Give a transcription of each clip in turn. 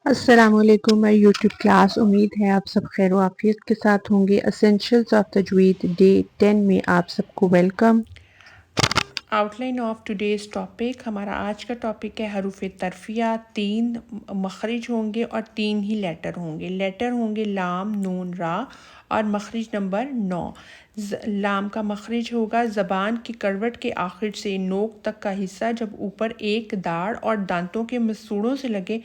السلام علیکم میں یوٹیوب کلاس امید ہے آپ سب خیر و عافیت کے ساتھ ہوں گے۔ اسینشلز آف تجوید ڈے 10 میں آپ سب کو welcome. Out line of today's topic, ہمارا آج کا ٹاپک ہے حروف ترفیہ۔ 3 مخرج ہوں گے اور 3 ہی لیٹر ہوں گے۔ لیٹر ہوں گے لام، نون، را، اور مخرج نمبر 9۔ لام کا مخرج ہوگا زبان کی کروٹ کے آخر سے نوک تک کا حصہ جب اوپر ایک داڑھ اور دانتوں کے مسوڑوں سے لگے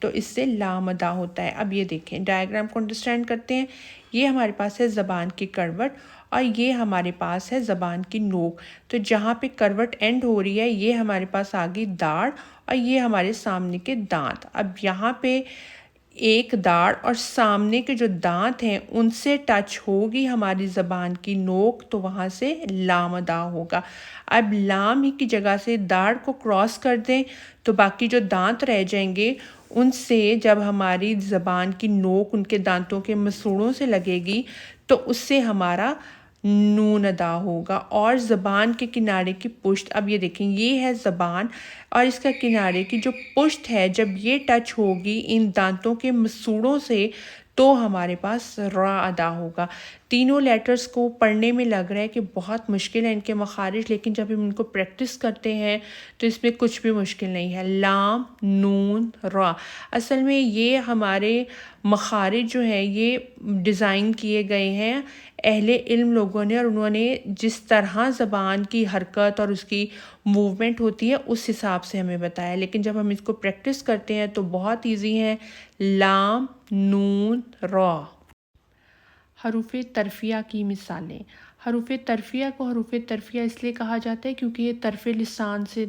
تو اس سے لام ادا ہوتا ہے۔ اب یہ دیکھیں ڈائیگرام کو انڈرسٹینڈ کرتے ہیں۔ یہ ہمارے پاس ہے زبان کی کروٹ اور یہ ہمارے پاس ہے زبان کی نوک۔ تو جہاں پہ کروٹ اینڈ ہو رہی ہے یہ ہمارے پاس آ گئی داڑھ اور یہ ہمارے سامنے کے دانت۔ اب یہاں پہ ایک داڑھ اور سامنے کے جو دانت ہیں ان سے ٹچ ہوگی ہماری زبان کی نوک تو وہاں سے لام ادا ہوگا۔ اب لام ہی کی جگہ سے داڑھ کو کراس کر دیں تو باقی جو دانت رہ جائیں گے ان سے جب ہماری زبان کی نوک ان کے دانتوں کے مسوڑوں سے لگے گی تو اس سے ہمارا نون ادا ہوگا۔ اور زبان کے کنارے کی پشت، اب یہ دیکھیں یہ ہے زبان اور اس کا کنارے کی جو پشت ہے جب یہ ٹچ ہوگی ان دانتوں کے مسوڑوں سے تو ہمارے پاس را ادا ہوگا۔ تینوں لیٹرز کو پڑھنے میں لگ رہا ہے کہ بہت مشکل ہے ان کے مخارج، لیکن جب ہم ان کو پریکٹس کرتے ہیں تو اس میں کچھ بھی مشکل نہیں ہے۔ لام، نون، را، اصل میں یہ ہمارے مخارج جو ہیں یہ ڈیزائن کیے گئے ہیں اہل علم لوگوں نے، اور انہوں نے جس طرح زبان کی حرکت اور اس کی موومنٹ ہوتی ہے اس حساب سے ہمیں بتایا، لیکن جب ہم اس کو پریکٹس کرتے ہیں تو بہت ایزی ہیں۔ لام، نون، را۔ حروف ترفیہ کی مثالیں۔ حروف ترفیہ کو حروف ترفیہ اس لیے کہا جاتا ہے کیونکہ یہ طرف لسان سے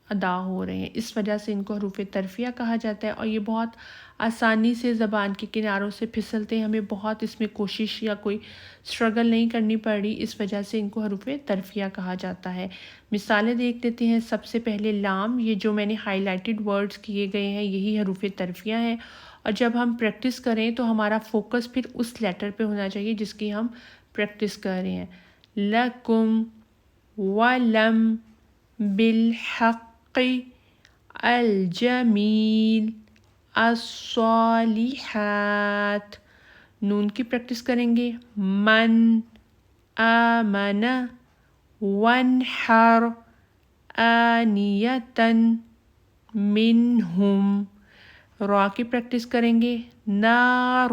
ادا ہو رہے ہیں، اس وجہ سے ان کو حروف ترفیہ کہا جاتا ہے، اور یہ بہت آسانی سے زبان کے کناروں سے پھسلتے ہیں، ہمیں بہت اس میں کوشش یا کوئی سٹرگل نہیں کرنی پڑ رہی، اس وجہ سے ان کو حروف ترفیہ کہا جاتا ہے۔ مثالیں دیکھ لیتے ہیں۔ سب سے پہلے لام، یہ جو میں نے ہائی لائٹڈ ورڈز کیے گئے ہیں یہی حروف ترفیہ ہیں، اور جب ہم پریکٹس کریں تو ہمارا فوکس پھر اس لیٹر پہ ہونا چاہیے جس کی ہم پریکٹس کر رہے ہیں۔ لکم، ولم، بالحق، الجمیل، الصالحات۔ نون کی پریکٹس کریں گے۔ من، آمن، وانحر، آنیتا، منہم۔ را کی پریکٹس کریں گے۔ نار،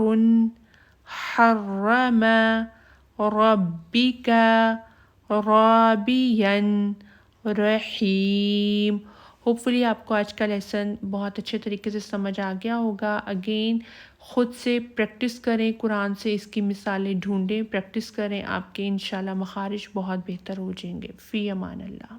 حرم، ربک، رابیا، رحیم۔ ہوپ فلی آپ کو آج کا لیسن بہت اچھے طریقے سے سمجھ آ گیا ہوگا۔ اگین خود سے پریکٹس کریں، قرآن سے اس کی مثالیں ڈھونڈیں، پریکٹس کریں، آپ کے انشاءاللہ مخارج بہت بہتر ہو جائیں گے۔ فی امان اللہ۔